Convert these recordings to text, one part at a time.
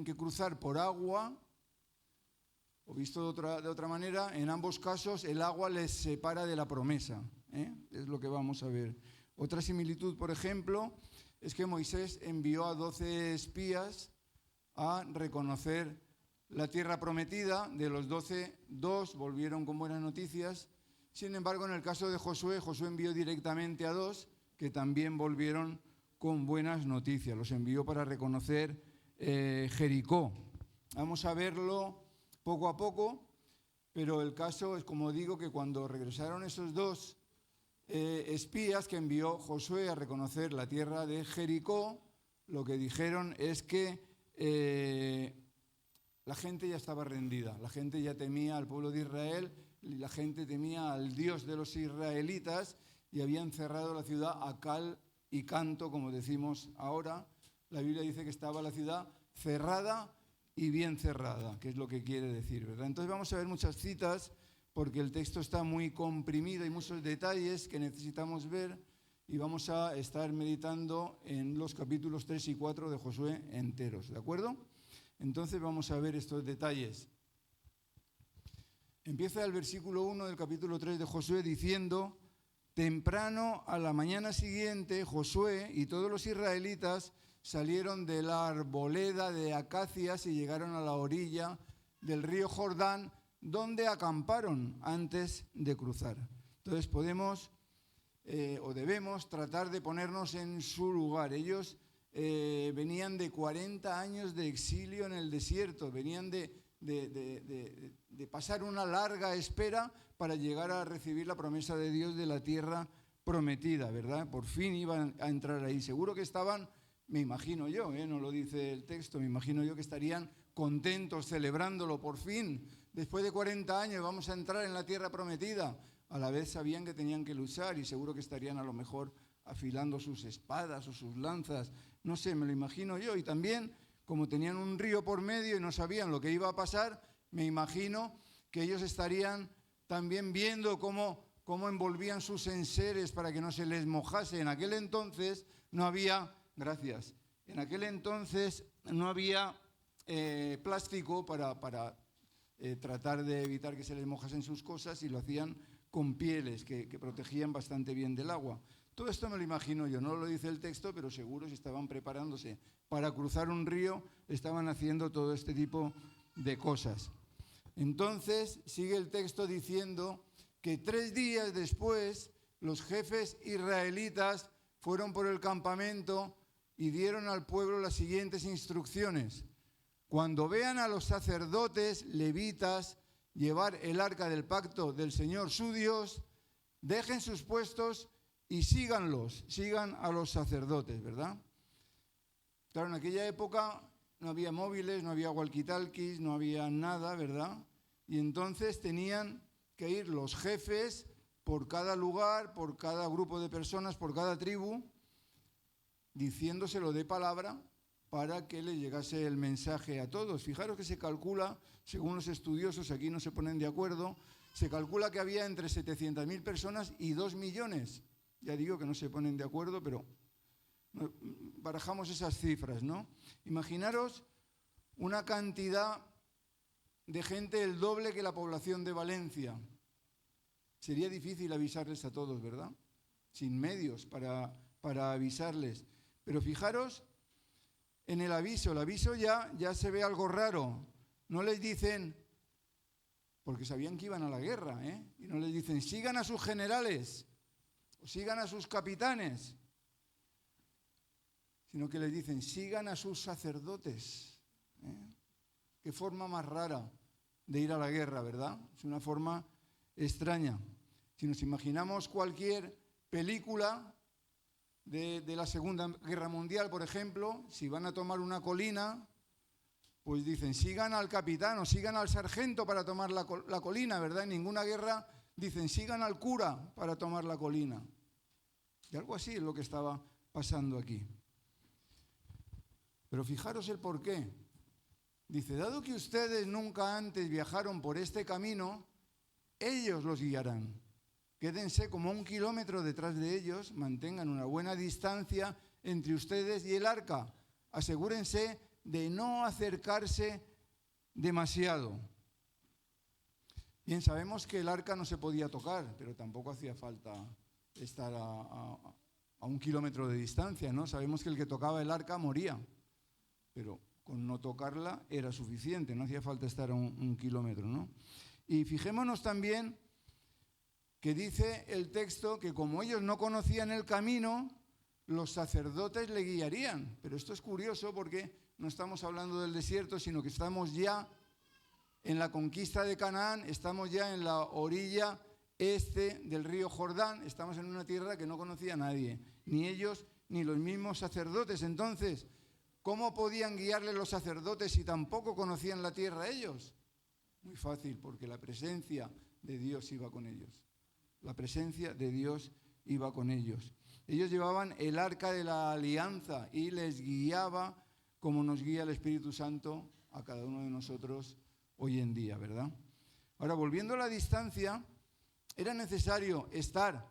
que cruzar por agua, o visto de otra manera, en ambos casos el agua les separa de la promesa. Es lo que vamos a ver. Otra similitud, por ejemplo, es que Moisés envió a 12 espías a reconocer la tierra prometida. De los 12, 2 volvieron con buenas noticias. Sin embargo, en el caso de Josué, Josué envió directamente a 2 que también volvieron con buenas noticias. Los envió para reconocer Jericó. Vamos a verlo poco a poco, pero el caso es, como digo, que cuando regresaron esos 2 espías que envió Josué a reconocer la tierra de Jericó, lo que dijeron es que la gente ya estaba rendida, la gente ya temía al pueblo de Israel, la gente temía al Dios de los israelitas y habían cerrado la ciudad a cal y canto, como decimos ahora. La Biblia dice que estaba la ciudad cerrada y bien cerrada, que es lo que quiere decir, ¿verdad? Entonces vamos a ver muchas citas porque el texto está muy comprimido, hay muchos detalles que necesitamos ver y vamos a estar meditando en los capítulos 3 y 4 de Josué enteros, ¿de acuerdo? Entonces vamos a ver estos detalles. Empieza el versículo 1 del capítulo 3 de Josué diciendo: temprano a la mañana siguiente, Josué y todos los israelitas salieron de la arboleda de acacias y llegaron a la orilla del río Jordán, donde acamparon antes de cruzar. Entonces podemos o debemos tratar de ponernos en su lugar. Ellos venían de 40 años de exilio en el desierto, venían de pasar una larga espera para llegar a recibir la promesa de Dios de la tierra prometida, ¿verdad? Por fin iban a entrar ahí. Seguro que estaban, me imagino yo, no lo dice el texto, me imagino yo que estarían contentos, celebrándolo por fin. Después de 40 años vamos a entrar en la tierra prometida. A la vez sabían que tenían que luchar y seguro que estarían a lo mejor afilando sus espadas o sus lanzas. No sé, me lo imagino yo. Y también, como tenían un río por medio y no sabían lo que iba a pasar, me imagino que ellos estarían también viendo cómo envolvían sus enseres para que no se les mojase. En aquel entonces no había, gracias, en aquel entonces no había plástico para tratar de evitar que se les mojasen sus cosas, y lo hacían con pieles que protegían bastante bien del agua. Todo esto me lo imagino yo, no lo dice el texto, pero seguro si estaban preparándose para cruzar un río, estaban haciendo todo este tipo de cosas. Entonces sigue el texto diciendo que 3 días después los jefes israelitas fueron por el campamento y dieron al pueblo las siguientes instrucciones: cuando vean a los sacerdotes levitas llevar el arca del pacto del Señor su Dios, dejen sus puestos y sigan a los sacerdotes, ¿verdad? Claro, en aquella época no había móviles, no había walkie-talkies, no había nada, ¿verdad? Y entonces tenían que ir los jefes por cada lugar, por cada grupo de personas, por cada tribu, diciéndoselo de palabra para que le llegase el mensaje a todos. Fijaros que se calcula, según los estudiosos, aquí no se ponen de acuerdo, se calcula que había entre 700.000 personas y 2 millones. Ya digo que no se ponen de acuerdo, pero barajamos esas cifras, ¿no? Imaginaros una cantidad de gente el doble que la población de Valencia. Sería difícil avisarles a todos, ¿verdad? Sin medios para avisarles. Pero fijaros en el aviso ya se ve algo raro. No les dicen, porque sabían que iban a la guerra, y no les dicen, sigan a sus generales o sigan a sus capitanes, sino que les dicen, sigan a sus sacerdotes. Qué forma más rara de ir a la guerra, ¿verdad? Es una forma extraña. Si nos imaginamos cualquier película de la Segunda Guerra Mundial, por ejemplo, si van a tomar una colina, pues dicen, sigan al capitán o sigan al sargento para tomar la colina, ¿verdad? En ninguna guerra dicen, sigan al cura para tomar la colina. Y algo así es lo que estaba pasando aquí. Pero fijaros el porqué. Dice, dado que ustedes nunca antes viajaron por este camino, ellos los guiarán. Quédense como 1 kilómetro detrás de ellos, mantengan una buena distancia entre ustedes y el arca. Asegúrense de no acercarse demasiado. Bien, sabemos que el arca no se podía tocar, pero tampoco hacía falta estar a 1 kilómetro de distancia, ¿no? Sabemos que el que tocaba el arca moría, pero con no tocarla era suficiente, no hacía falta estar a un kilómetro, ¿no? Y fijémonos también que dice el texto que como ellos no conocían el camino, los sacerdotes le guiarían. Pero esto es curioso porque no estamos hablando del desierto, sino que estamos ya en la conquista de Canaán, estamos ya en la orilla este del río Jordán, estamos en una tierra que no conocía nadie, ni ellos ni los mismos sacerdotes. Entonces, ¿cómo podían guiarle los sacerdotes si tampoco conocían la tierra ellos? Muy fácil, porque la presencia de Dios iba con ellos. La presencia de Dios iba con ellos. Ellos llevaban el arca de la alianza y les guiaba como nos guía el Espíritu Santo a cada uno de nosotros hoy en día, ¿verdad? Ahora, volviendo a la distancia, ¿era necesario estar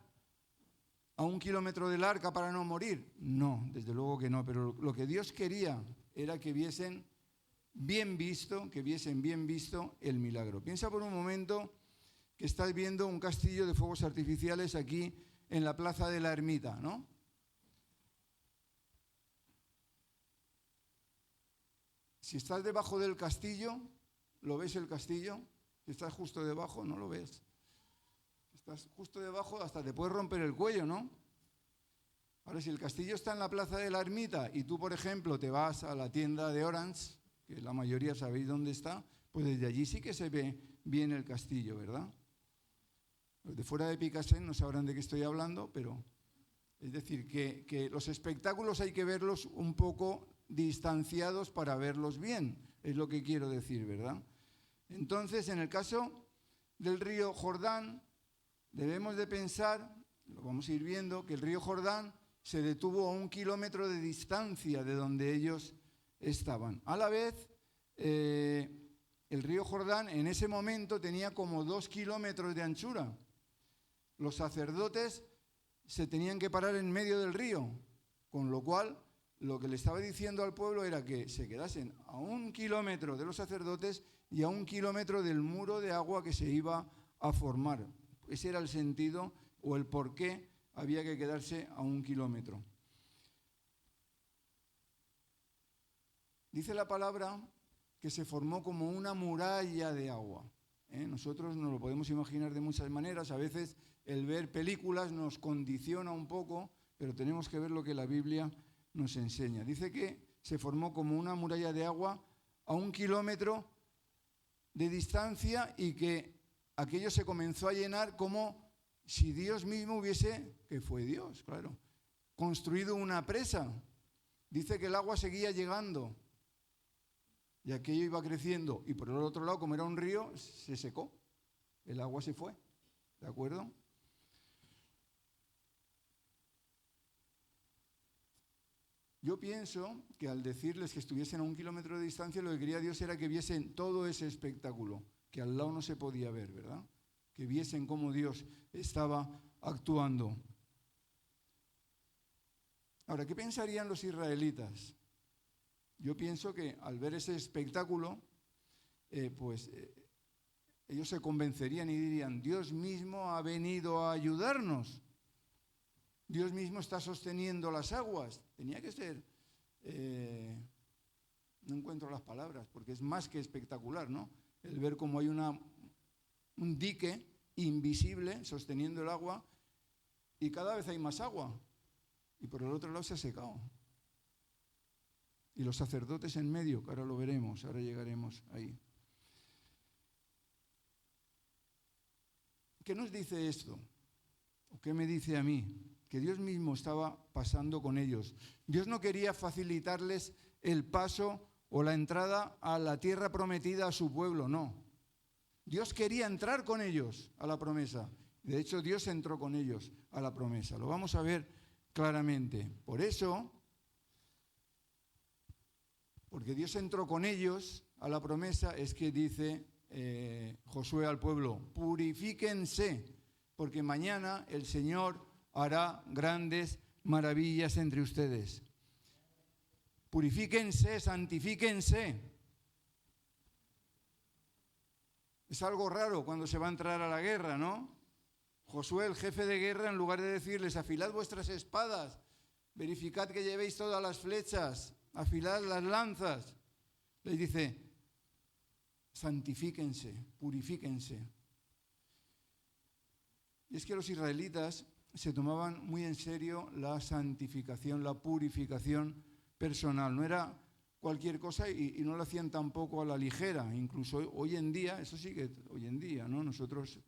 a 1 kilómetro del arca para no morir? No, desde luego que no, pero lo que Dios quería era que viesen bien visto el milagro. Piensa por un momento que estás viendo un castillo de fuegos artificiales aquí en la plaza de la Ermita, ¿no? Si estás debajo del castillo, ¿lo ves el castillo? Si estás justo debajo, no lo ves. Si estás justo debajo, hasta te puedes romper el cuello, ¿no? Ahora, si el castillo está en la plaza de la Ermita y tú, por ejemplo, te vas a la tienda de Orange, que la mayoría sabéis dónde está, pues desde allí sí que se ve bien el castillo, ¿verdad? Los de fuera de Picassent no sabrán de qué estoy hablando, pero es decir, que los espectáculos hay que verlos un poco distanciados para verlos bien, es lo que quiero decir, ¿verdad? Entonces, en el caso del río Jordán, debemos de pensar, lo vamos a ir viendo, que el río Jordán se detuvo a 1 kilómetro de distancia de donde ellos estaban. A la vez, el río Jordán en ese momento tenía como 2 kilómetros de anchura. Los sacerdotes se tenían que parar en medio del río, con lo cual lo que le estaba diciendo al pueblo era que se quedasen a 1 kilómetro de los sacerdotes y a 1 kilómetro del muro de agua que se iba a formar. Ese era el sentido o el por qué había que quedarse a 1 kilómetro. Dice la palabra que se formó como una muralla de agua. Nosotros nos lo podemos imaginar de muchas maneras. A veces el ver películas nos condiciona un poco, pero tenemos que ver lo que la Biblia nos enseña. Dice que se formó como una muralla de agua a 1 kilómetro de distancia y que aquello se comenzó a llenar como si Dios mismo hubiese, que fue Dios, claro, construido una presa. Dice que el agua seguía llegando y aquello iba creciendo y por el otro lado, como era un río, se secó, el agua se fue, ¿de acuerdo? Yo pienso que al decirles que estuviesen a 1 kilómetro de distancia, lo que quería Dios era que viesen todo ese espectáculo, que al lado no se podía ver, ¿verdad? Que viesen cómo Dios estaba actuando. Ahora, ¿qué pensarían los israelitas? Yo pienso que al ver ese espectáculo, ellos se convencerían y dirían, Dios mismo ha venido a ayudarnos. Dios mismo está sosteniendo las aguas. Tenía que ser, no encuentro las palabras, porque es más que espectacular, ¿no? El ver cómo hay un dique invisible sosteniendo el agua y cada vez hay más agua. Y por el otro lado se ha secado. Y los sacerdotes en medio, que ahora lo veremos, ahora llegaremos ahí. ¿Qué nos dice esto? ¿O qué me dice a mí? Que Dios mismo estaba pasando con ellos. Dios no quería facilitarles el paso o la entrada a la tierra prometida a su pueblo, no. Dios quería entrar con ellos a la promesa. De hecho, Dios entró con ellos a la promesa. Lo vamos a ver claramente. Por eso, porque Dios entró con ellos a la promesa, es que dice Josué al pueblo, purifíquense, porque mañana el Señor hará grandes maravillas entre ustedes. purifíquense, santifíquense. Es algo raro cuando se va a entrar a la guerra, ¿no? Josué, el jefe de guerra, en lugar de decirles, afilad vuestras espadas, verificad que llevéis todas las flechas, afilad las lanzas, les dice, santifíquense, purifíquense. Y es que los israelitas se tomaban muy en serio la santificación, la purificación personal. No era cualquier cosa y no lo hacían tampoco a la ligera. Incluso hoy en día, eso sí que hoy en día, ¿no? Nosotros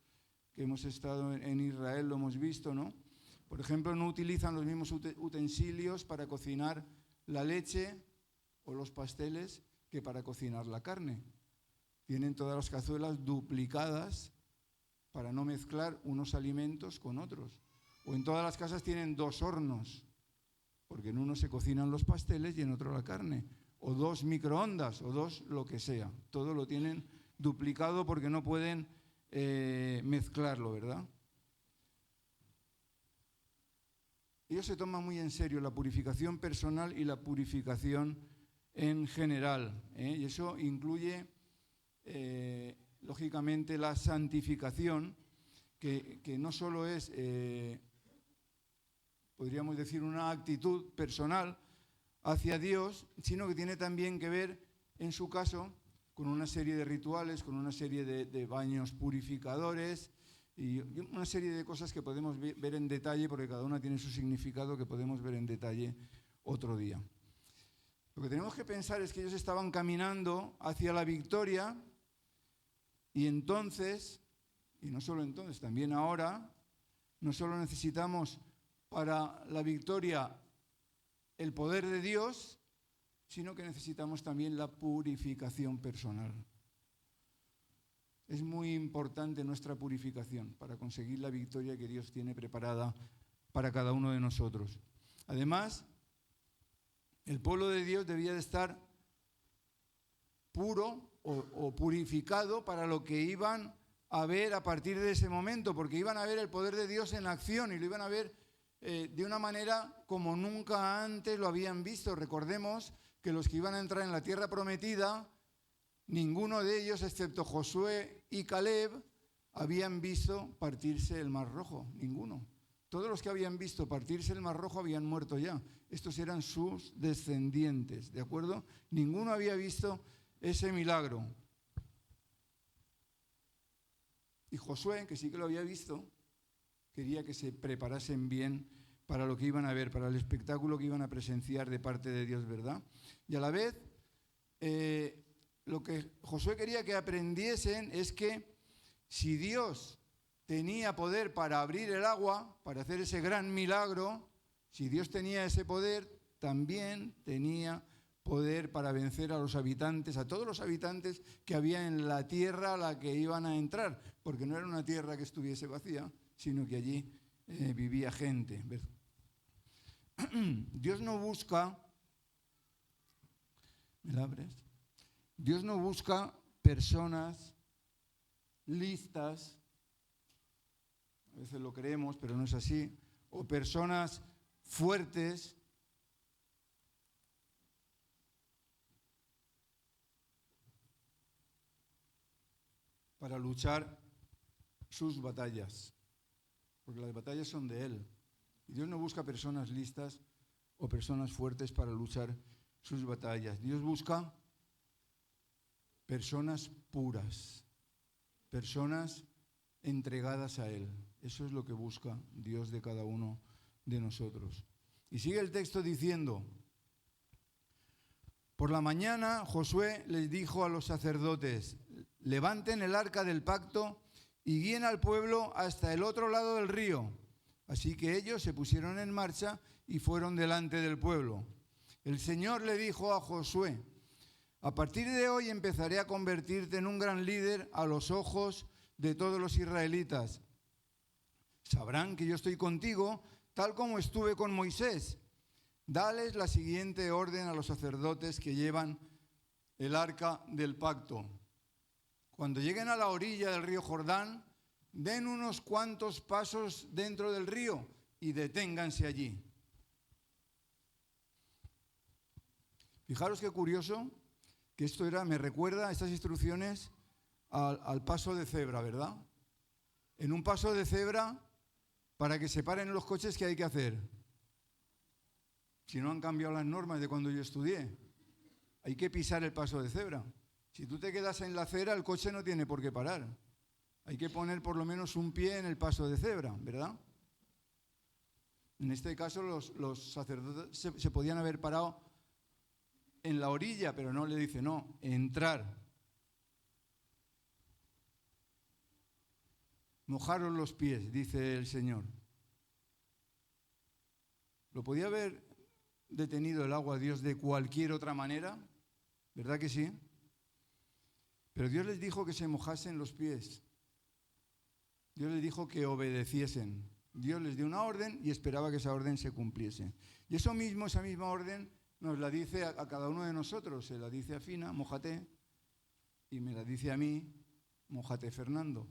que hemos estado en Israel lo hemos visto, ¿no? Por ejemplo, no utilizan los mismos utensilios para cocinar la leche o los pasteles que para cocinar la carne. Tienen todas las cazuelas duplicadas para no mezclar unos alimentos con otros. O en todas las casas tienen 2 hornos, porque en uno se cocinan los pasteles y en otro la carne. O 2 microondas, o 2 lo que sea. Todo lo tienen duplicado porque no pueden mezclarlo, ¿verdad? Ellos se toman muy en serio la purificación personal y la purificación en general, y eso incluye, lógicamente, la santificación, que no solo es, podríamos decir, una actitud personal hacia Dios, sino que tiene también que ver, en su caso, con una serie de rituales, con una serie de baños purificadores y una serie de cosas que podemos ver en detalle, porque cada una tiene su significado que podemos ver en detalle otro día. Lo que tenemos que pensar es que ellos estaban caminando hacia la victoria y entonces, y no solo entonces, también ahora, no solo necesitamos para la victoria el poder de Dios, sino que necesitamos también la purificación personal. Es muy importante nuestra purificación para conseguir la victoria que Dios tiene preparada para cada uno de nosotros. Además, el pueblo de Dios debía de estar puro o purificado para lo que iban a ver a partir de ese momento, porque iban a ver el poder de Dios en acción y lo iban a ver de una manera como nunca antes lo habían visto. Recordemos que los que iban a entrar en la tierra prometida, ninguno de ellos, excepto Josué y Caleb, habían visto partirse el Mar Rojo, ninguno. Todos los que habían visto partirse el Mar Rojo habían muerto ya. Estos eran sus descendientes, ¿de acuerdo? Ninguno había visto ese milagro. Y Josué, que sí que lo había visto, quería que se preparasen bien para lo que iban a ver, para el espectáculo que iban a presenciar de parte de Dios, ¿verdad? Y a la vez, lo que Josué quería que aprendiesen es que si Dios tenía poder para abrir el agua, para hacer ese gran milagro, si Dios tenía ese poder, también tenía poder para vencer a los habitantes, a todos los habitantes que había en la tierra a la que iban a entrar, porque no era una tierra que estuviese vacía, sino que allí vivía gente. Dios no busca, ¿me la abres? Dios no busca personas listas, a veces lo creemos, pero no es así, o personas fuertes, para luchar sus batallas, porque las batallas son de Él. Y Dios no busca personas listas o personas fuertes para luchar sus batallas. Dios busca personas puras, personas entregadas a Él. Eso es lo que busca Dios de cada uno de nosotros. Y sigue el texto diciendo: por la mañana Josué les dijo a los sacerdotes: levanten el arca del pacto y guíen al pueblo hasta el otro lado del río. Así que ellos se pusieron en marcha y fueron delante del pueblo. El Señor le dijo a Josué: a partir de hoy empezaré a convertirte en un gran líder a los ojos de todos los israelitas. Sabrán que yo estoy contigo, tal como estuve con Moisés. Dales la siguiente orden a los sacerdotes que llevan el arca del pacto. Cuando lleguen a la orilla del río Jordán, den unos cuantos pasos dentro del río y deténganse allí. Fijaros qué curioso que me recuerda estas instrucciones al paso de cebra, ¿verdad? En un paso de cebra, para que se paren los coches, ¿qué hay que hacer? Si no han cambiado las normas de cuando yo estudié, hay que pisar el paso de cebra. Si tú te quedas en la acera, el coche no tiene por qué parar. Hay que poner por lo menos un pie en el paso de cebra, ¿verdad? En este caso los sacerdotes se podían haber parado en la orilla, pero no, le dice, no, entrar. Mojaros los pies, dice el Señor. ¿Lo podía haber detenido el agua Dios de cualquier otra manera? ¿Verdad que sí? Pero Dios les dijo que se mojasen los pies. Dios les dijo que obedeciesen. Dios les dio una orden y esperaba que esa orden se cumpliese. Y esa misma orden nos la dice a cada uno de nosotros. Se la dice a Fina, mójate, y me la dice a mí, mójate, Fernando.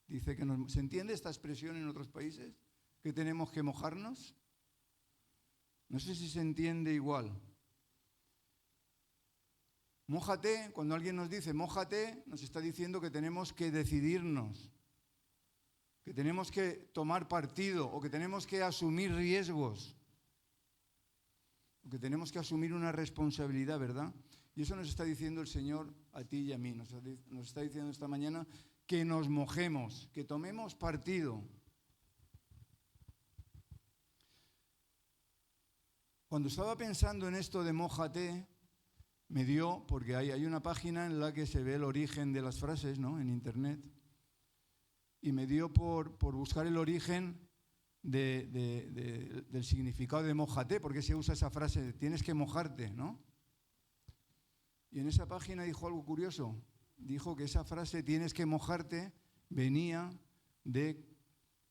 Dice que ¿se entiende esta expresión en otros países? ¿Que tenemos que mojarnos? No sé si se entiende igual. Mójate, cuando alguien nos dice mójate, nos está diciendo que tenemos que decidirnos, que tenemos que tomar partido o que tenemos que asumir riesgos, o que tenemos que asumir una responsabilidad, ¿verdad? Y eso nos está diciendo el Señor a ti y a mí. Nos está diciendo esta mañana que nos mojemos, que tomemos partido. Cuando estaba pensando en esto de mójate, me dio, porque hay una página en la que se ve el origen de las frases, ¿no?, en internet, y me dio por buscar el origen del significado de mójate, porque se usa esa frase, tienes que mojarte, ¿no? Y en esa página dijo algo curioso, dijo que esa frase, tienes que mojarte, venía de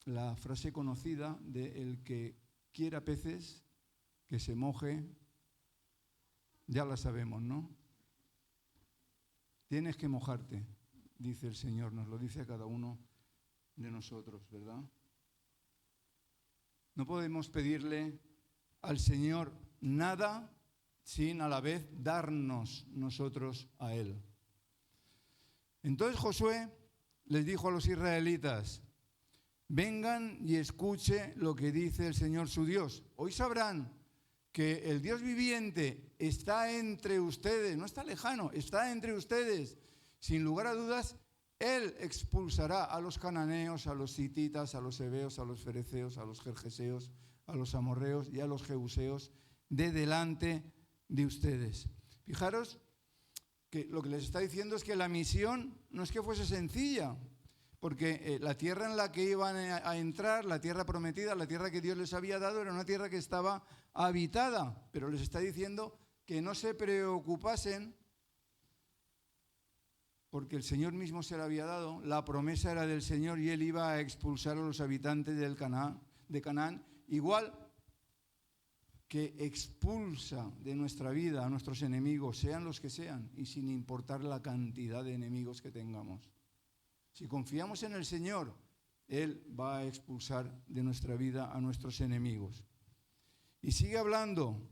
la frase conocida de el que quiera peces, que se moje. Ya la sabemos, ¿no? Tienes que mojarte, dice el Señor, nos lo dice a cada uno de nosotros, ¿verdad? No podemos pedirle al Señor nada sin a la vez darnos nosotros a Él. Entonces Josué les dijo a los israelitas, vengan y escuche lo que dice el Señor su Dios. Hoy sabrán que el Dios viviente está entre ustedes, no está lejano, está entre ustedes. Sin lugar a dudas, Él expulsará a los cananeos, a los hititas, a los heveos, a los fereceos, a los gergeseos, a los amorreos y a los jebuseos de delante de ustedes. Fijaros que lo que les está diciendo es que la misión no es que fuese sencilla, porque la tierra en la que iban a entrar, la tierra prometida, la tierra que Dios les había dado, era una tierra que estaba habitada, pero les está diciendo que no se preocupasen porque el Señor mismo se la había dado, la promesa era del Señor y Él iba a expulsar a los habitantes de Canaán, igual que expulsa de nuestra vida a nuestros enemigos, sean los que sean, y sin importar la cantidad de enemigos que tengamos. Si confiamos en el Señor, Él va a expulsar de nuestra vida a nuestros enemigos. Y sigue hablando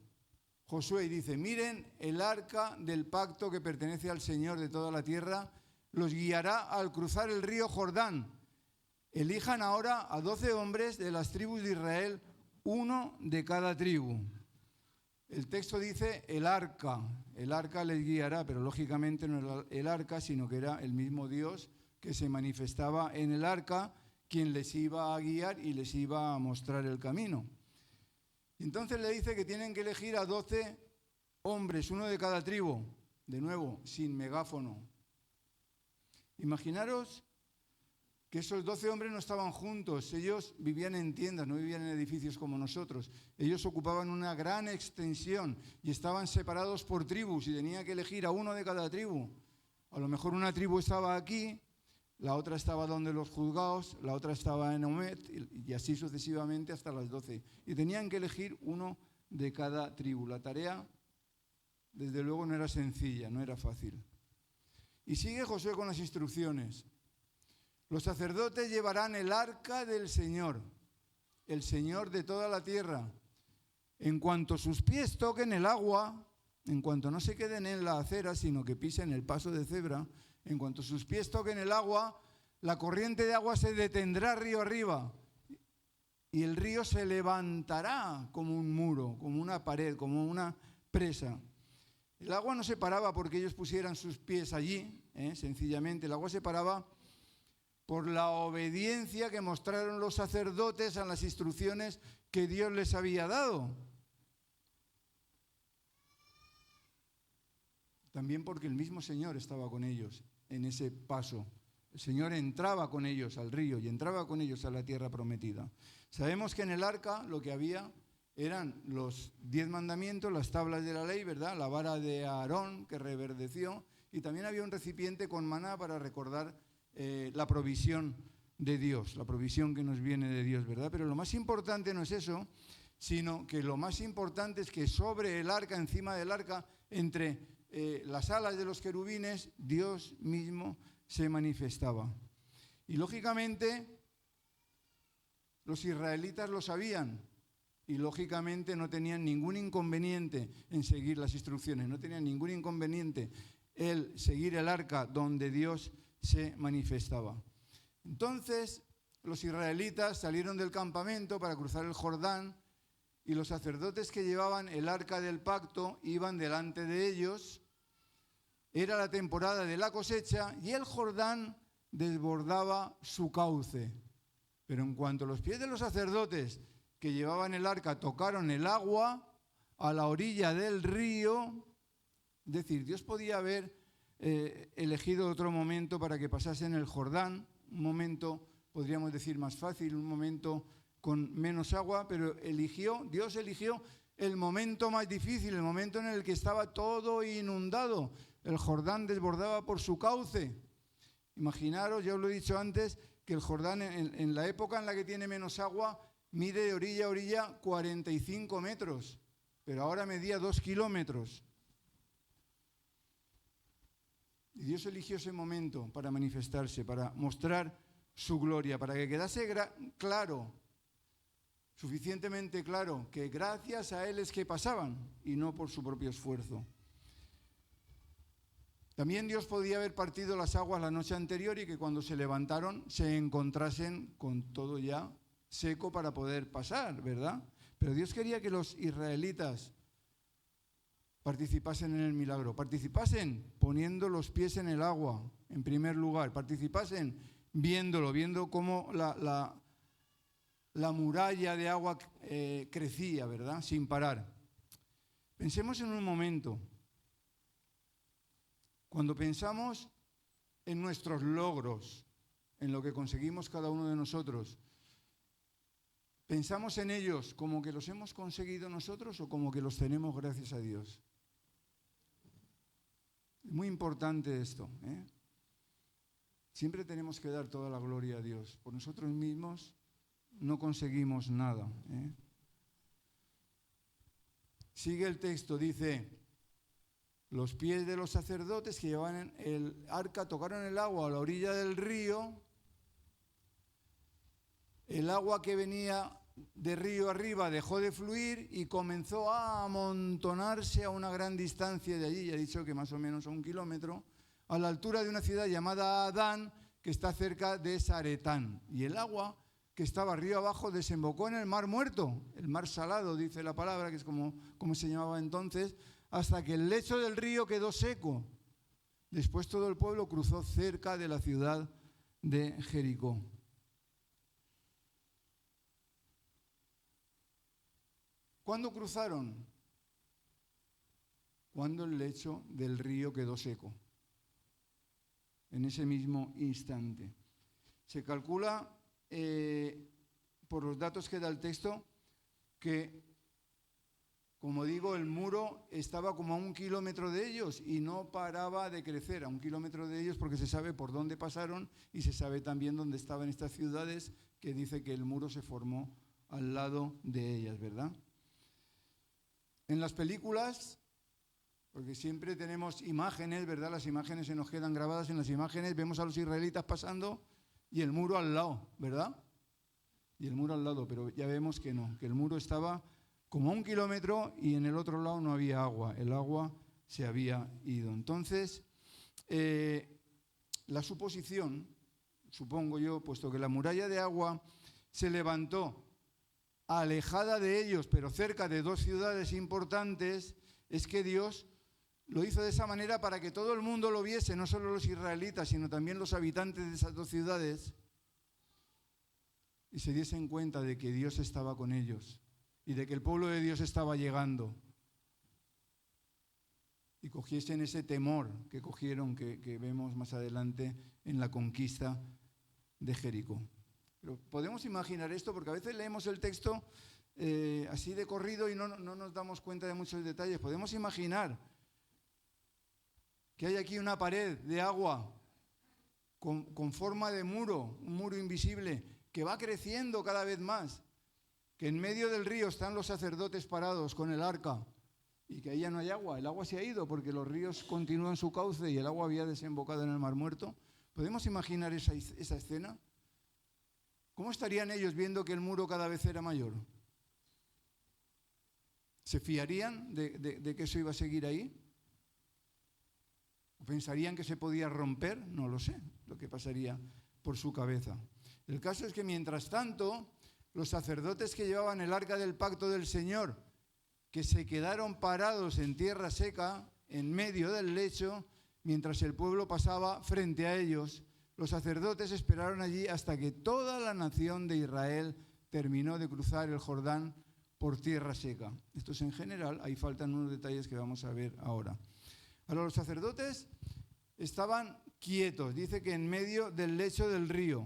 Josué y dice, miren, el arca del pacto que pertenece al Señor de toda la tierra los guiará al cruzar el río Jordán. Elijan ahora a 12 hombres de las tribus de Israel, uno de cada tribu. El texto dice el arca les guiará, pero lógicamente no era el arca, sino que era el mismo Dios que se manifestaba en el arca, quien les iba a guiar y les iba a mostrar el camino. Entonces le dice que tienen que elegir a 12 hombres, uno de cada tribu, de nuevo, sin megáfono. Imaginaros que esos 12 hombres no estaban juntos, ellos vivían en tiendas, no vivían en edificios como nosotros. Ellos ocupaban una gran extensión y estaban separados por tribus y tenía que elegir a uno de cada tribu. A lo mejor una tribu estaba aquí, la otra estaba donde los juzgados, la otra estaba en Omet y así sucesivamente hasta las 12. Y tenían que elegir uno de cada tribu. La tarea, desde luego, no era sencilla, no era fácil. Y sigue Josué con las instrucciones. Los sacerdotes llevarán el arca del Señor, el Señor de toda la tierra. En cuanto sus pies toquen el agua, en cuanto no se queden en la acera, sino que pisen el paso de cebra, en cuanto sus pies toquen el agua, la corriente de agua se detendrá río arriba y el río se levantará como un muro, como una pared, como una presa. El agua no se paraba porque ellos pusieran sus pies allí, sencillamente. El agua se paraba por la obediencia que mostraron los sacerdotes a las instrucciones que Dios les había dado. También porque el mismo Señor estaba con ellos en ese paso. El Señor entraba con ellos al río y entraba con ellos a la tierra prometida. Sabemos que en el arca lo que había eran los 10 mandamientos, las tablas de la ley, ¿verdad? La vara de Aarón que reverdeció, y también había un recipiente con maná para recordar la provisión de Dios, la provisión que nos viene de Dios, ¿verdad? Pero lo más importante no es eso, sino que lo más importante es que sobre el arca, encima del arca, entre las alas de los querubines, Dios mismo se manifestaba. Y lógicamente los israelitas lo sabían y lógicamente no tenían ningún inconveniente en seguir las instrucciones, no tenían ningún inconveniente el seguir el arca donde Dios se manifestaba. Entonces los israelitas salieron del campamento para cruzar el Jordán y los sacerdotes que llevaban el arca del pacto iban delante de ellos. Era la temporada de la cosecha y el Jordán desbordaba su cauce. Pero en cuanto los pies de los sacerdotes que llevaban el arca tocaron el agua a la orilla del río, es decir, Dios podía haber elegido otro momento para que pasasen el Jordán, un momento, podríamos decir, más fácil, un momento con menos agua, pero Dios eligió el momento más difícil, el momento en el que estaba todo inundado. El Jordán desbordaba por su cauce. Imaginaros, ya os lo he dicho antes, que el Jordán en la época en la que tiene menos agua mide de orilla a orilla 45 metros, pero ahora medía 2 kilómetros. Y Dios eligió ese momento para manifestarse, para mostrar su gloria, para que quedase claro, suficientemente claro, que gracias a Él es que pasaban y no por su propio esfuerzo. También Dios podía haber partido las aguas la noche anterior y que cuando se levantaron se encontrasen con todo ya seco para poder pasar, ¿verdad? Pero Dios quería que los israelitas participasen en el milagro, participasen poniendo los pies en el agua, en primer lugar, participasen viendo cómo la muralla de agua crecía, ¿verdad? Sin parar. Pensemos en un momento. Cuando pensamos en nuestros logros, en lo que conseguimos cada uno de nosotros, ¿pensamos en ellos como que los hemos conseguido nosotros o como que los tenemos gracias a Dios? Es muy importante esto, ¿eh? Siempre tenemos que dar toda la gloria a Dios. Por nosotros mismos no conseguimos nada, ¿eh? Sigue el texto, dice: los pies de los sacerdotes que llevaban el arca tocaron el agua a la orilla del río. El agua que venía de río arriba dejó de fluir y comenzó a amontonarse a una gran distancia de allí, ya he dicho que más o menos a 1 kilómetro, a la altura de una ciudad llamada Adán, que está cerca de Saretán. Y el agua que estaba río abajo desembocó en el mar muerto, el mar salado, dice la palabra, que es como se llamaba entonces, hasta que el lecho del río quedó seco. Después todo el pueblo cruzó cerca de la ciudad de Jericó. ¿Cuándo cruzaron? Cuando el lecho del río quedó seco. En ese mismo instante. Se calcula, por los datos que da el texto, que, como digo, el muro estaba como a 1 kilómetro de ellos y no paraba de crecer a 1 kilómetro de ellos, porque se sabe por dónde pasaron y se sabe también dónde estaban estas ciudades, que dice que el muro se formó al lado de ellas, ¿verdad? En las películas, porque siempre tenemos imágenes, ¿verdad? Las imágenes se nos quedan grabadas en las imágenes, vemos a los israelitas pasando y el muro al lado, ¿verdad? Y el muro al lado, pero ya vemos que no, que el muro estaba como 1 kilómetro, y en el otro lado no había agua. El agua se había ido. Entonces, la suposición, supongo yo, puesto que la muralla de agua se levantó alejada de ellos, pero cerca de 2 ciudades importantes, es que Dios lo hizo de esa manera para que todo el mundo lo viese, no solo los israelitas, sino también los habitantes de esas 2 ciudades, y se diesen cuenta de que Dios estaba con ellos y de que el pueblo de Dios estaba llegando. Y cogiesen ese temor que cogieron, que vemos más adelante en la conquista de Jericó. Pero podemos imaginar esto, porque a veces leemos el texto así de corrido y no nos damos cuenta de muchos detalles. Podemos imaginar que hay aquí una pared de agua con forma de muro, un muro invisible, que va creciendo cada vez más, que en medio del río están los sacerdotes parados con el arca, y que ahí ya no hay agua. El agua se ha ido porque los ríos continúan su cauce y el agua había desembocado en el Mar Muerto. ¿Podemos imaginar esa escena? ¿Cómo estarían ellos viendo que el muro cada vez era mayor? ¿Se fiarían de que eso iba a seguir ahí? ¿O pensarían que se podía romper? No lo sé, lo que pasaría por su cabeza. El caso es que mientras tanto, los sacerdotes que llevaban el arca del pacto del Señor, que se quedaron parados en tierra seca, en medio del lecho, mientras el pueblo pasaba frente a ellos, los sacerdotes esperaron allí hasta que toda la nación de Israel terminó de cruzar el Jordán por tierra seca. Esto es en general, ahí faltan unos detalles que vamos a ver ahora. Ahora, los sacerdotes estaban quietos, dice que en medio del lecho del río,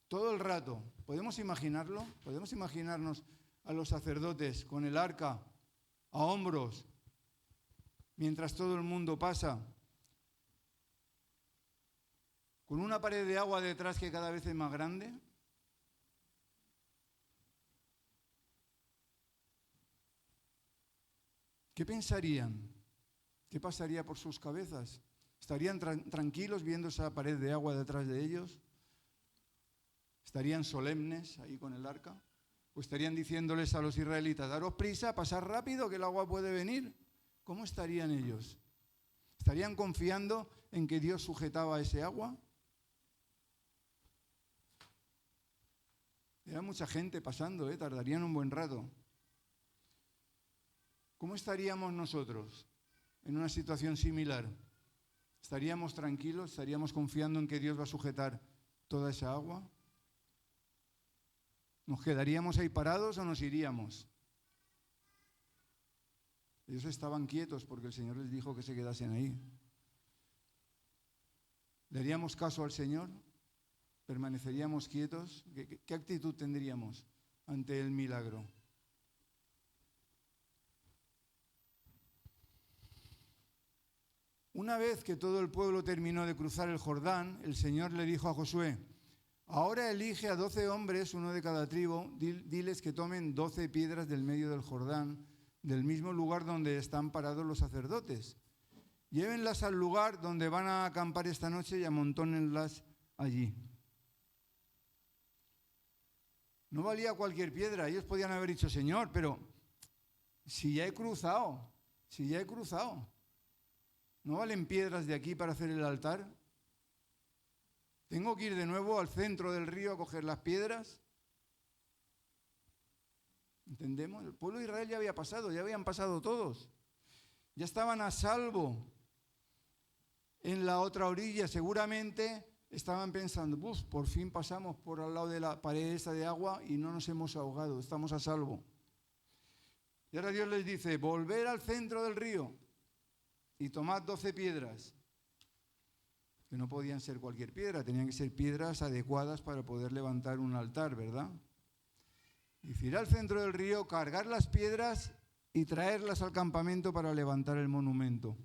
todo el rato. ¿Podemos imaginarlo? ¿Podemos imaginarnos a los sacerdotes con el arca a hombros mientras todo el mundo pasa, con una pared de agua detrás que cada vez es más grande? ¿Qué pensarían? ¿Qué pasaría por sus cabezas? ¿Estarían tranquilos viendo esa pared de agua detrás de ellos? ¿Estarían solemnes ahí con el arca? ¿O estarían diciéndoles a los israelitas, daros prisa, pasad rápido que el agua puede venir? ¿Cómo estarían ellos? ¿Estarían confiando en que Dios sujetaba ese agua? Era mucha gente pasando, tardarían un buen rato. ¿Cómo estaríamos nosotros en una situación similar? ¿Estaríamos tranquilos? ¿Estaríamos confiando en que Dios va a sujetar toda esa agua? ¿Nos quedaríamos ahí parados o nos iríamos? Ellos estaban quietos porque el Señor les dijo que se quedasen ahí. ¿Le haríamos caso al Señor? ¿Permaneceríamos quietos? ¿Qué actitud tendríamos ante el milagro? Una vez que todo el pueblo terminó de cruzar el Jordán, el Señor le dijo a Josué, ahora elige a 12 hombres, uno de cada tribu, diles que tomen 12 piedras del medio del Jordán, del mismo lugar donde están parados los sacerdotes. Llévenlas al lugar donde van a acampar esta noche y amontónenlas allí. No valía cualquier piedra. Ellos podían haber dicho, Señor, pero si ya he cruzado, ¿no valen piedras de aquí para hacer el altar? ¿Tengo que ir de nuevo al centro del río a coger las piedras? ¿Entendemos? El pueblo de Israel ya había pasado, ya habían pasado todos. Ya estaban a salvo en la otra orilla. Seguramente estaban pensando, por fin pasamos por al lado de la pared esa de agua y no nos hemos ahogado, estamos a salvo. Y ahora Dios les dice, volver al centro del río y tomad 12 piedras. Que no podían ser cualquier piedra, tenían que ser piedras adecuadas para poder levantar un altar, ¿verdad? Y ir al centro del río, cargar las piedras y traerlas al campamento para levantar el monumento.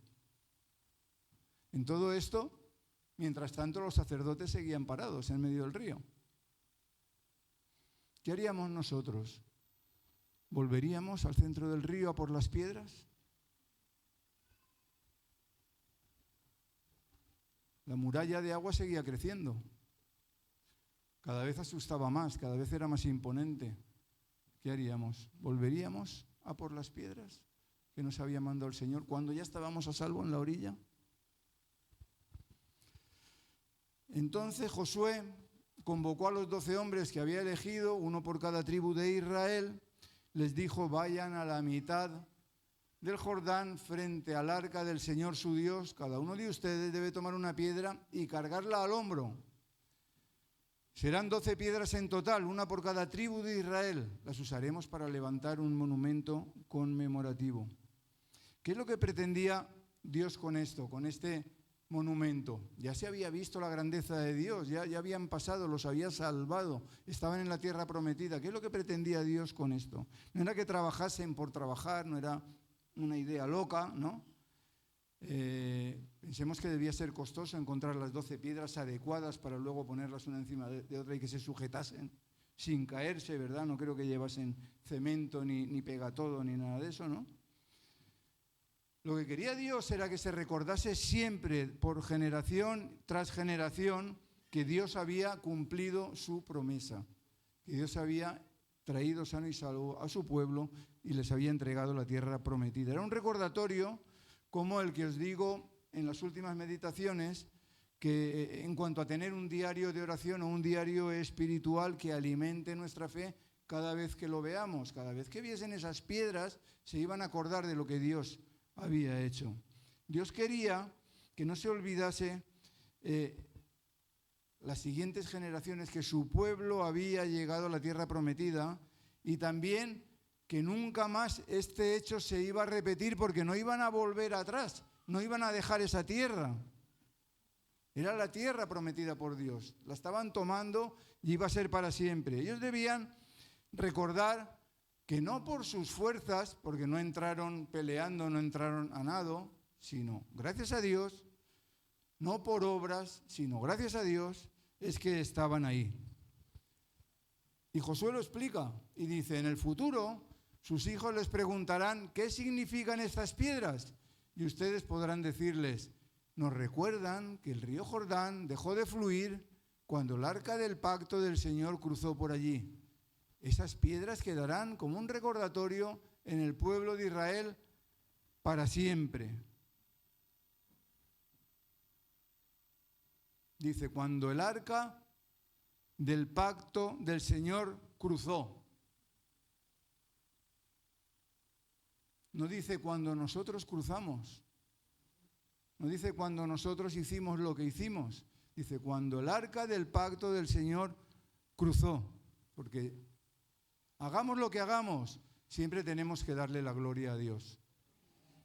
En todo esto, mientras tanto, los sacerdotes seguían parados en medio del río. ¿Qué haríamos nosotros? ¿Volveríamos al centro del río a por las piedras? La muralla de agua seguía creciendo. Cada vez asustaba más, cada vez era más imponente. ¿qué haríamos? ¿Volveríamos a por las piedras que nos había mandado el Señor cuando ya estábamos a salvo en la orilla? Entonces Josué convocó a los 12 hombres que había elegido, uno por cada tribu de Israel, les dijo: vayan a la mitad del Jordán frente al arca del Señor su Dios. Cada uno de ustedes debe tomar una piedra y cargarla al hombro. Serán 12 piedras en total, una por cada tribu de Israel. Las usaremos para levantar un monumento conmemorativo. ¿Qué es lo que pretendía Dios con esto, con este monumento? Ya se había visto la grandeza de Dios, ya habían pasado, los había salvado, estaban en la tierra prometida. ¿Qué es lo que pretendía Dios con esto? No era que trabajasen por trabajar, no era una idea loca, ¿no? Pensemos que debía ser costoso encontrar las 12 piedras adecuadas para luego ponerlas una encima de otra y que se sujetasen sin caerse, ¿verdad? No creo que llevasen cemento ni pegatodo ni nada de eso, ¿no? Lo que quería Dios era que se recordase siempre, por generación tras generación, que Dios había cumplido su promesa, que Dios había traído sano y salvo a su pueblo y les había entregado la tierra prometida. Era un recordatorio como el que os digo en las últimas meditaciones, que en cuanto a tener un diario de oración o un diario espiritual que alimente nuestra fe cada vez que lo veamos, cada vez que viesen esas piedras, se iban a acordar de lo que Dios había hecho. Dios quería que no se olvidase las siguientes generaciones que su pueblo había llegado a la tierra prometida y también que nunca más este hecho se iba a repetir porque no iban a volver atrás, no iban a dejar esa tierra. Era la tierra prometida por Dios, la estaban tomando y iba a ser para siempre. Ellos debían recordar que no por sus fuerzas, porque no entraron peleando, no entraron a nado, sino gracias a Dios, no por obras, sino gracias a Dios, es que estaban ahí. Y Josué lo explica y dice: en el futuro sus hijos les preguntarán ¿qué significan estas piedras? Y ustedes podrán decirles: nos recuerdan que el río Jordán dejó de fluir cuando el arca del pacto del Señor cruzó por allí. Esas piedras quedarán como un recordatorio en el pueblo de Israel para siempre. Dice, cuando el arca del pacto del Señor cruzó. No dice cuando nosotros cruzamos. No dice cuando nosotros hicimos lo que hicimos. Dice cuando el arca del pacto del Señor cruzó. Porque hagamos lo que hagamos, siempre tenemos que darle la gloria a Dios.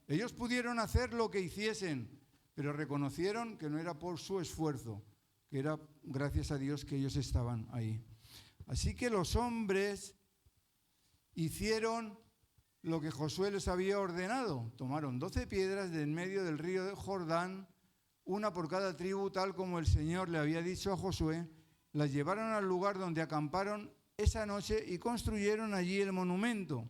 Ellos pudieron hacer lo que hiciesen, pero reconocieron que no era por su esfuerzo, que era gracias a Dios que ellos estaban ahí. Así que los hombres hicieron lo que Josué les había ordenado. Tomaron 12 piedras de en medio del río de Jordán, una por cada tribu, tal como el Señor le había dicho a Josué. Las llevaron al lugar donde acamparon esa noche y construyeron allí el monumento.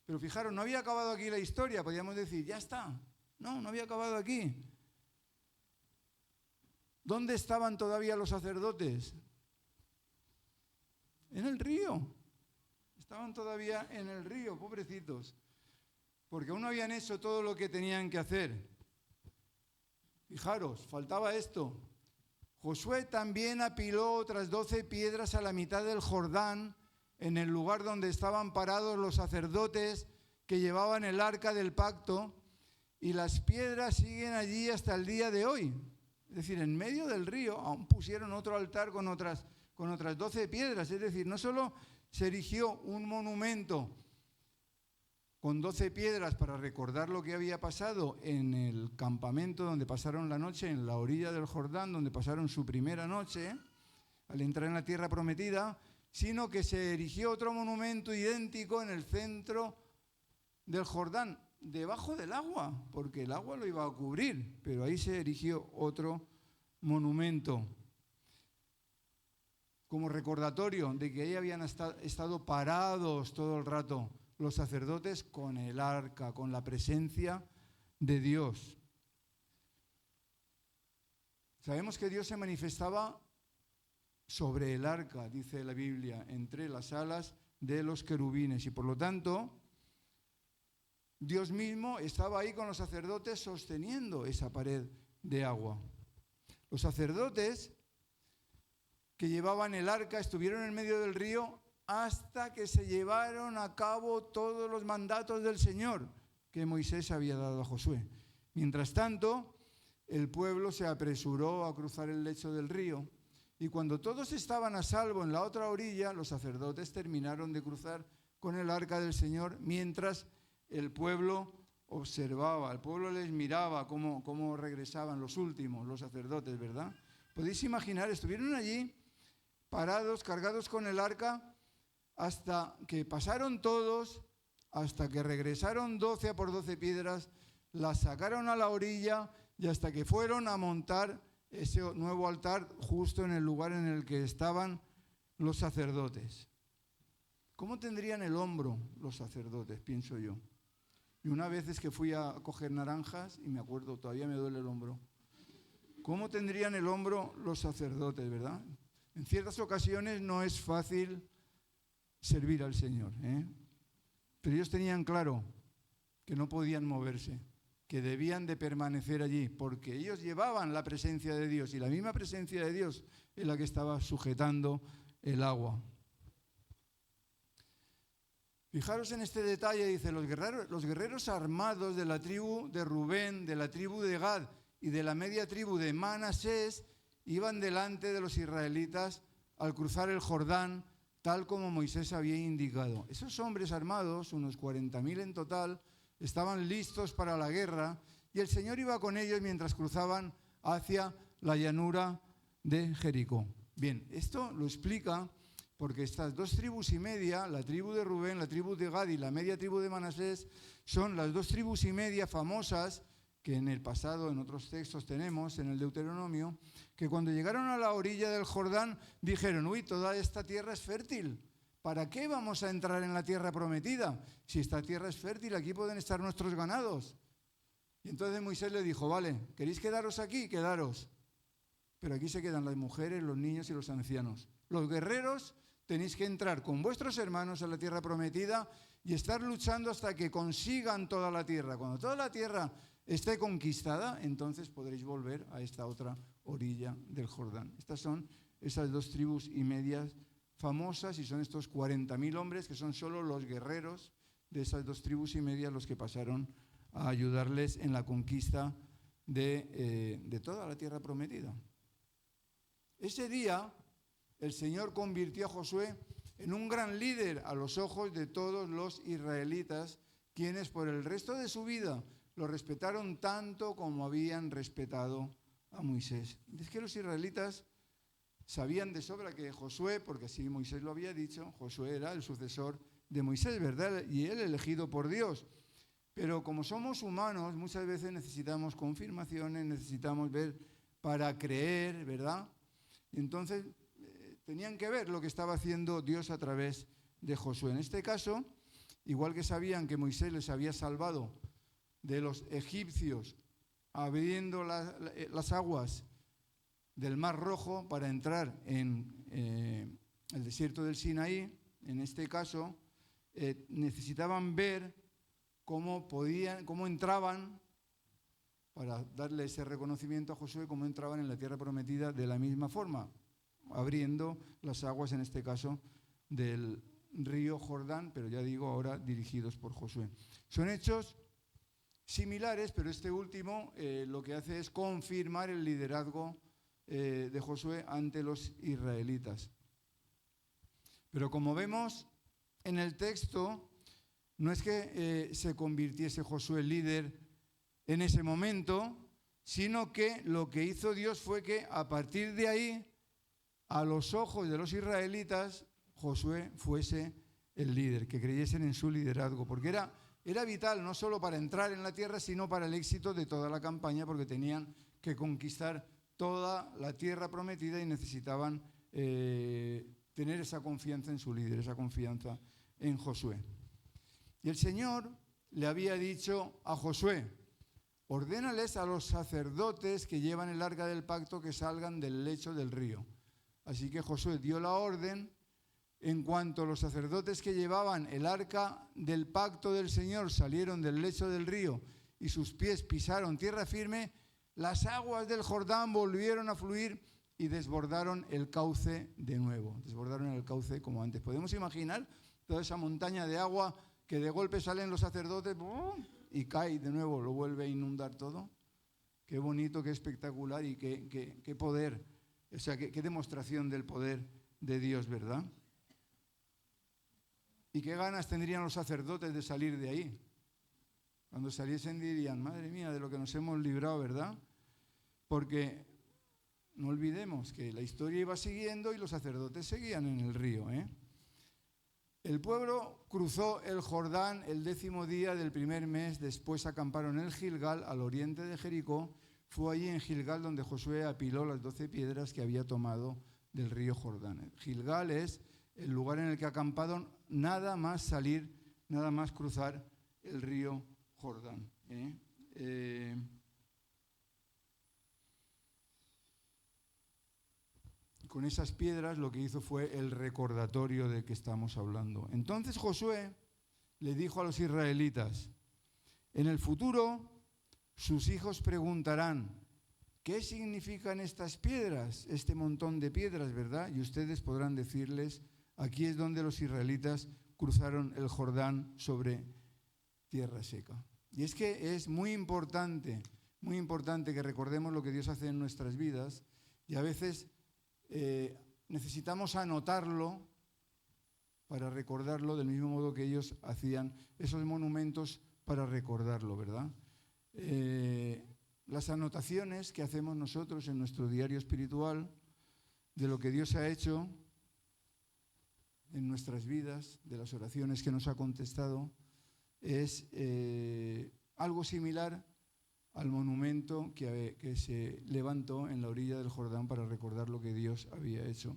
Pero fijaros, no había acabado aquí la historia, podríamos decir, ya está. No había acabado aquí. ¿Dónde estaban todavía los sacerdotes? En el río. Estaban todavía en el río, pobrecitos, porque aún no habían hecho todo lo que tenían que hacer. Fijaros, faltaba esto. Josué también apiló otras 12 piedras a la mitad del Jordán, en el lugar donde estaban parados los sacerdotes que llevaban el arca del pacto, y las piedras siguen allí hasta el día de hoy. Es decir, en medio del río aún pusieron otro altar con otras 12 piedras. Es decir, no solo se erigió un monumento con 12 piedras para recordar lo que había pasado en el campamento donde pasaron la noche, en la orilla del Jordán, donde pasaron su primera noche, al entrar en la tierra prometida, sino que se erigió otro monumento idéntico en el centro del Jordán, debajo del agua, porque el agua lo iba a cubrir, pero ahí se erigió otro monumento como recordatorio de que ahí habían estado parados todo el rato los sacerdotes con el arca, con la presencia de Dios. Sabemos que Dios se manifestaba sobre el arca, dice la Biblia, entre las alas de los querubines. Y por lo tanto, Dios mismo estaba ahí con los sacerdotes sosteniendo esa pared de agua. Los sacerdotes que llevaban el arca estuvieron en medio del río hasta que se llevaron a cabo todos los mandatos del Señor que Moisés había dado a Josué. Mientras tanto, el pueblo se apresuró a cruzar el lecho del río, y cuando todos estaban a salvo en la otra orilla, los sacerdotes terminaron de cruzar con el arca del Señor, mientras el pueblo observaba, el pueblo les miraba cómo regresaban los últimos, los sacerdotes, ¿verdad? ¿Podéis imaginar? Estuvieron allí parados, cargados con el arca, hasta que pasaron todos, hasta que regresaron 12 a por 12 piedras, las sacaron a la orilla y hasta que fueron a montar ese nuevo altar justo en el lugar en el que estaban los sacerdotes. ¿Cómo tendrían el hombro los sacerdotes, pienso yo? Y una vez es que fui a coger naranjas y me acuerdo, todavía me duele el hombro. ¿Cómo tendrían el hombro los sacerdotes, verdad? En ciertas ocasiones no es fácil servir al Señor, pero ellos tenían claro que no podían moverse, que debían de permanecer allí, porque ellos llevaban la presencia de Dios, y la misma presencia de Dios es la que estaba sujetando el agua. Fijaros en este detalle, dice, los guerreros armados de la tribu de Rubén, de la tribu de Gad y de la media tribu de Manasés iban delante de los israelitas al cruzar el Jordán, tal como Moisés había indicado. Esos hombres armados, unos 40.000 en total, estaban listos para la guerra, y el Señor iba con ellos mientras cruzaban hacia la llanura de Jericó. Bien, esto lo explica porque estas 2 tribus y media, la tribu de Rubén, la tribu de Gad y la media tribu de Manasés, son las 2 tribus y media famosas que en el pasado, en otros textos tenemos, en el Deuteronomio, que cuando llegaron a la orilla del Jordán dijeron, uy, toda esta tierra es fértil, ¿para qué vamos a entrar en la tierra prometida? Si esta tierra es fértil, aquí pueden estar nuestros ganados. Y entonces Moisés le dijo, vale, ¿queréis quedaros aquí? Quedaros. Pero aquí se quedan las mujeres, los niños y los ancianos. Los guerreros tenéis que entrar con vuestros hermanos a la tierra prometida y estar luchando hasta que consigan toda la tierra. Cuando toda la tierra esté conquistada, entonces podréis volver a esta otra orilla del Jordán. Estas son esas 2 tribus y medias famosas, y son estos 40.000 hombres que son solo los guerreros de esas 2 tribus y medias los que pasaron a ayudarles en la conquista de toda la tierra prometida. Ese día el Señor convirtió a Josué en un gran líder a los ojos de todos los israelitas, quienes por el resto de su vida lo respetaron tanto como habían respetado a Moisés. Es que los israelitas sabían de sobra que Josué, porque así Moisés lo había dicho, Josué era el sucesor de Moisés, ¿verdad? Y él elegido por Dios. Pero como somos humanos, muchas veces necesitamos confirmaciones, necesitamos ver para creer, ¿verdad? Y entonces tenían que ver lo que estaba haciendo Dios a través de Josué. En este caso, igual que sabían que Moisés les había salvado de los egipcios, abriendo las aguas del Mar Rojo para entrar en el desierto del Sinaí, en este caso, necesitaban ver cómo entraban, para darle ese reconocimiento a Josué, cómo entraban en la tierra prometida de la misma forma, abriendo las aguas, en este caso, del río Jordán, pero ya digo, ahora dirigidos por Josué. Son hechos similares, pero este último lo que hace es confirmar el liderazgo de Josué ante los israelitas. Pero como vemos en el texto, no es que se convirtiese Josué líder en ese momento, sino que lo que hizo Dios fue que a partir de ahí, a los ojos de los israelitas, Josué fuese el líder, que creyesen en su liderazgo, porque era vital no solo para entrar en la tierra, sino para el éxito de toda la campaña, porque tenían que conquistar toda la tierra prometida y necesitaban tener esa confianza en su líder, esa confianza en Josué. Y el Señor le había dicho a Josué, ordénales a los sacerdotes que llevan el arca del pacto que salgan del lecho del río. Así que Josué dio la orden En cuanto los sacerdotes que llevaban el arca del pacto del Señor salieron del lecho del río y sus pies pisaron tierra firme, las aguas del Jordán volvieron a fluir y desbordaron el cauce de nuevo. Desbordaron el cauce como antes. ¿Podemos imaginar toda esa montaña de agua que de golpe salen los sacerdotes y cae de nuevo, lo vuelve a inundar todo? Qué bonito, qué espectacular y qué poder, o sea, qué demostración del poder de Dios, ¿verdad? Y qué ganas tendrían los sacerdotes de salir de ahí. Cuando saliesen dirían, madre mía, de lo que nos hemos librado, ¿verdad? Porque no olvidemos que la historia iba siguiendo y los sacerdotes seguían en el río, ¿eh? El pueblo cruzó el Jordán el 10º día del primer mes, después acamparon en Gilgal, al oriente de Jericó. Fue allí en Gilgal donde Josué apiló las 12 piedras que había tomado del río Jordán. Gilgal es el lugar en el que acamparon nada más salir, nada más cruzar el río Jordán. Con esas piedras lo que hizo fue el recordatorio de que estamos hablando. Entonces Josué le dijo a los israelitas, en el futuro sus hijos preguntarán, ¿qué significan estas piedras? Este montón de piedras, ¿verdad? Y ustedes podrán decirles, aquí es donde los israelitas cruzaron el Jordán sobre tierra seca. Y es que es muy importante que recordemos lo que Dios hace en nuestras vidas y a veces necesitamos anotarlo para recordarlo del mismo modo que ellos hacían esos monumentos para recordarlo, ¿verdad? Las anotaciones que hacemos nosotros en nuestro diario espiritual de lo que Dios ha hecho en nuestras vidas, de las oraciones que nos ha contestado, es algo similar al monumento que se levantó en la orilla del Jordán para recordar lo que Dios había hecho.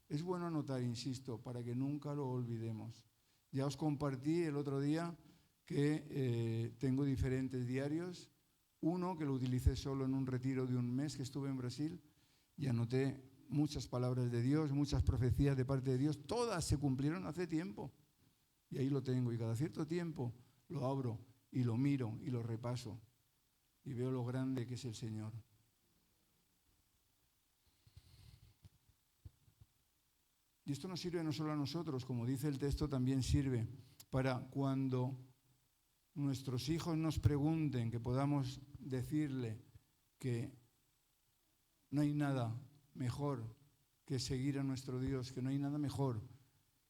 Es bueno anotar, insisto, para que nunca lo olvidemos. Ya os compartí el otro día que tengo diferentes diarios. Uno que lo utilicé solo en un retiro de un mes que estuve en Brasil y anoté muchas palabras de Dios, muchas profecías de parte de Dios. Todas se cumplieron hace tiempo. Y ahí lo tengo. Y cada cierto tiempo lo abro y lo miro y lo repaso. Y veo lo grande que es el Señor. Y esto nos sirve no solo a nosotros, como dice el texto, también sirve para cuando nuestros hijos nos pregunten, que podamos decirle que no hay nada mejor que seguir a nuestro Dios, que no hay nada mejor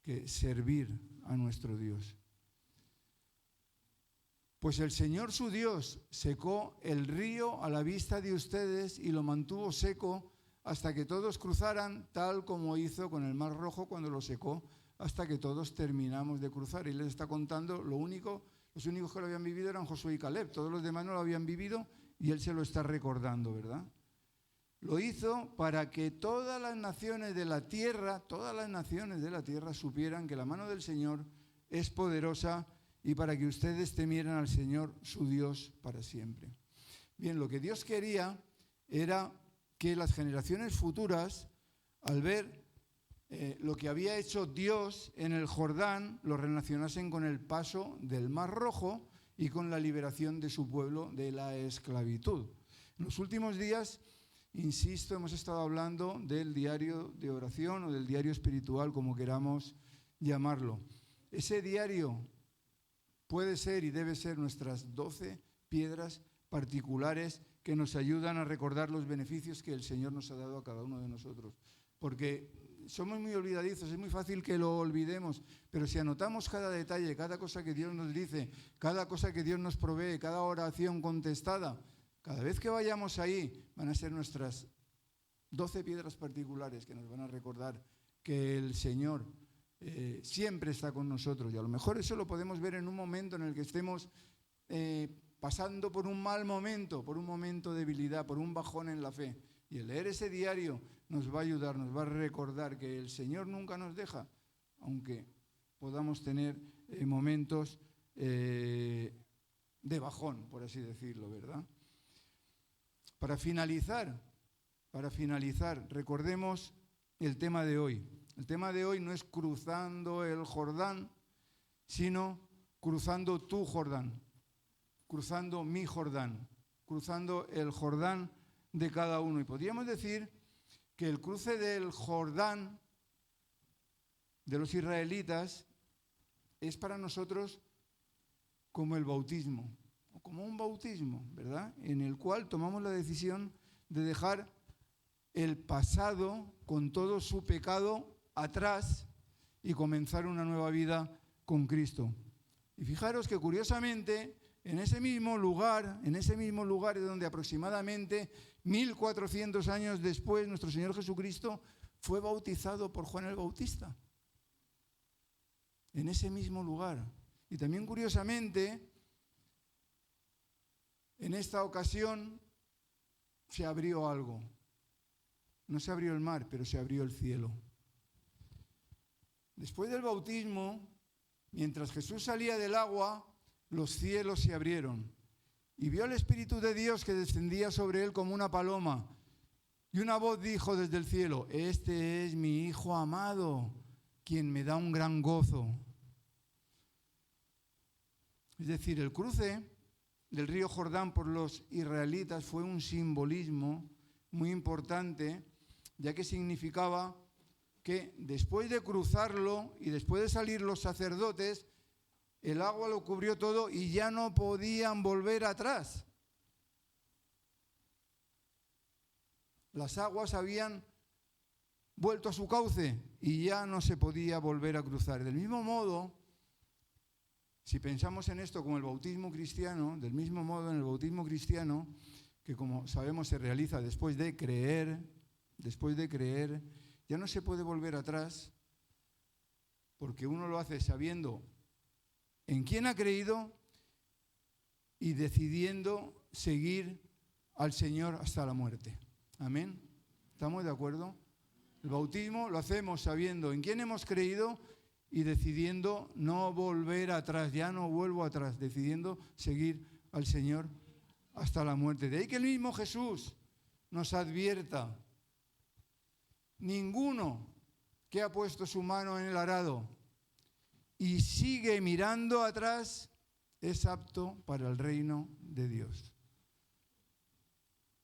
que servir a nuestro Dios. Pues el Señor su Dios secó el río a la vista de ustedes y lo mantuvo seco hasta que todos cruzaran, tal como hizo con el Mar Rojo cuando lo secó, hasta que todos terminamos de cruzar. Y les está contando los únicos que lo habían vivido eran Josué y Caleb, todos los demás no lo habían vivido y él se lo está recordando, ¿verdad? Lo hizo para que todas las naciones de la tierra supieran que la mano del Señor es poderosa y para que ustedes temieran al Señor su Dios para siempre. Bien, lo que Dios quería era que las generaciones futuras, al ver lo que había hecho Dios en el Jordán, lo relacionasen con el paso del Mar Rojo y con la liberación de su pueblo de la esclavitud. En los últimos días, insisto, hemos estado hablando del diario de oración o del diario espiritual, como queramos llamarlo. Ese diario puede ser y debe ser nuestras 12 piedras particulares que nos ayudan a recordar los beneficios que el Señor nos ha dado a cada uno de nosotros. Porque somos muy olvidadizos, es muy fácil que lo olvidemos, pero si anotamos cada detalle, cada cosa que Dios nos dice, cada cosa que Dios nos provee, cada oración contestada, cada vez que vayamos ahí van a ser nuestras 12 piedras particulares que nos van a recordar que el Señor siempre está con nosotros. Y a lo mejor eso lo podemos ver en un momento en el que estemos pasando por un mal momento, por un momento de debilidad, por un bajón en la fe. Y el leer ese diario nos va a ayudar, nos va a recordar que el Señor nunca nos deja, aunque podamos tener momentos de bajón, por así decirlo, ¿verdad? Para finalizar, recordemos el tema de hoy. El tema de hoy no es cruzando el Jordán, sino cruzando tu Jordán, cruzando mi Jordán, cruzando el Jordán de cada uno. Y podríamos decir que el cruce del Jordán de los israelitas es para nosotros como el bautismo, o como un bautismo, ¿verdad? En el cual tomamos la decisión de dejar el pasado con todo su pecado atrás y comenzar una nueva vida con Cristo. Y fijaros que curiosamente en ese mismo lugar es donde aproximadamente 1400 años después nuestro Señor Jesucristo fue bautizado por Juan el Bautista. En ese mismo lugar. Y también curiosamente, en esta ocasión se abrió algo. No se abrió el mar, pero se abrió el cielo. Después del bautismo, mientras Jesús salía del agua, los cielos se abrieron. Y vio al Espíritu de Dios que descendía sobre él como una paloma. Y una voz dijo desde el cielo: este es mi Hijo amado, quien me da un gran gozo. Es decir, el cruce del río Jordán por los israelitas fue un simbolismo muy importante, ya que significaba que después de cruzarlo y después de salir los sacerdotes, el agua lo cubrió todo y ya no podían volver atrás. Las aguas habían vuelto a su cauce y ya no se podía volver a cruzar. Del mismo modo, si pensamos en esto como el bautismo cristiano, del mismo modo en el bautismo cristiano, que como sabemos se realiza después de creer, ya no se puede volver atrás, porque uno lo hace sabiendo en quién ha creído y decidiendo seguir al Señor hasta la muerte. Amén. ¿Estamos de acuerdo? El bautismo lo hacemos sabiendo en quién hemos creído y decidiendo no volver atrás, ya no vuelvo atrás, decidiendo seguir al Señor hasta la muerte. De ahí que el mismo Jesús nos advierta: ninguno que ha puesto su mano en el arado y sigue mirando atrás es apto para el reino de Dios.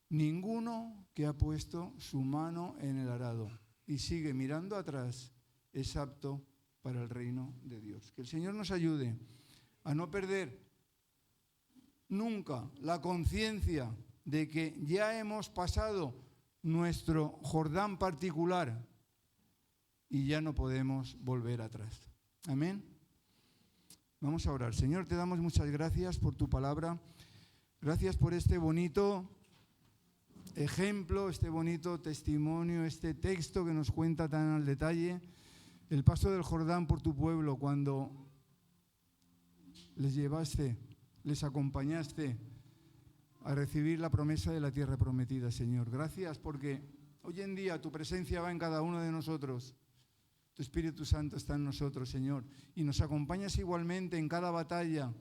Ninguno que ha puesto su mano en el arado y sigue mirando atrás es apto para el reino de Dios. Que el Señor nos ayude a no perder nunca la conciencia de que ya hemos pasado nuestro Jordán particular y ya no podemos volver atrás. Amén. Vamos a orar. Señor, te damos muchas gracias por tu palabra. Gracias por este bonito ejemplo, este bonito testimonio, este texto que nos cuenta tan al detalle el paso del Jordán por tu pueblo cuando les llevaste, les acompañaste a recibir la promesa de la tierra prometida, Señor. Gracias porque hoy en día tu presencia va en cada uno de nosotros. Tu Espíritu Santo está en nosotros, Señor, y nos acompañas igualmente en cada batalla,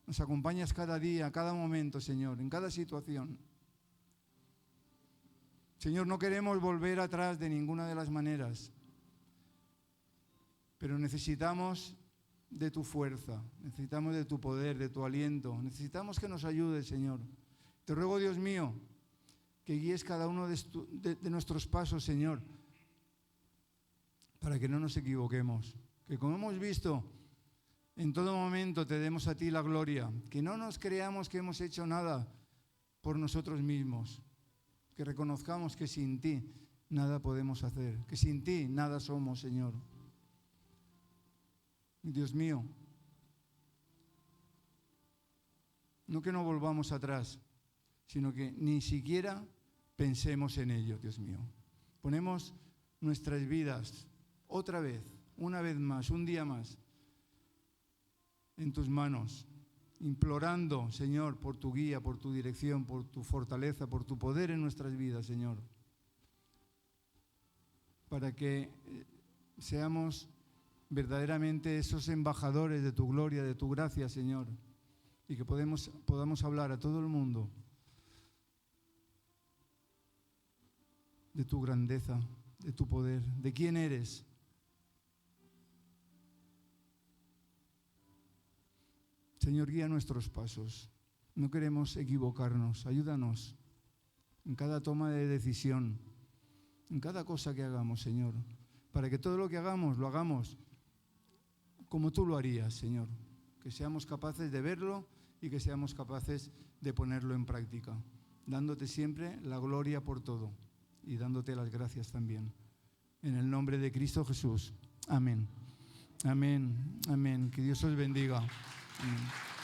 nos acompañas cada día, cada momento, Señor, en cada situación. Señor, no queremos volver atrás de ninguna de las maneras, pero necesitamos de tu fuerza, necesitamos de tu poder, de tu aliento, necesitamos que nos ayudes, Señor. Te ruego, Dios mío, que guíes cada uno de nuestros pasos, Señor, para que no nos equivoquemos, que como hemos visto, en todo momento te demos a ti la gloria, que no nos creamos que hemos hecho nada por nosotros mismos, que reconozcamos que sin ti nada podemos hacer, que sin ti nada somos, Señor. Dios mío, no que no volvamos atrás, sino que ni siquiera pensemos en ello, Dios mío. Ponemos nuestras vidas otra vez, una vez más, un día más, en tus manos, implorando, Señor, por tu guía, por tu dirección, por tu fortaleza, por tu poder en nuestras vidas, Señor, para que seamos verdaderamente esos embajadores de tu gloria, de tu gracia, Señor, y que podamos hablar a todo el mundo de tu grandeza, de tu poder, de quién eres Señor, guía nuestros pasos. No queremos equivocarnos. Ayúdanos en cada toma de decisión, en cada cosa que hagamos, Señor, para que todo lo que hagamos, lo hagamos como tú lo harías, Señor. Que seamos capaces de verlo y que seamos capaces de ponerlo en práctica, dándote siempre la gloria por todo y dándote las gracias también. En el nombre de Cristo Jesús. Amén. Amén. Amén. Que Dios os bendiga. Amén.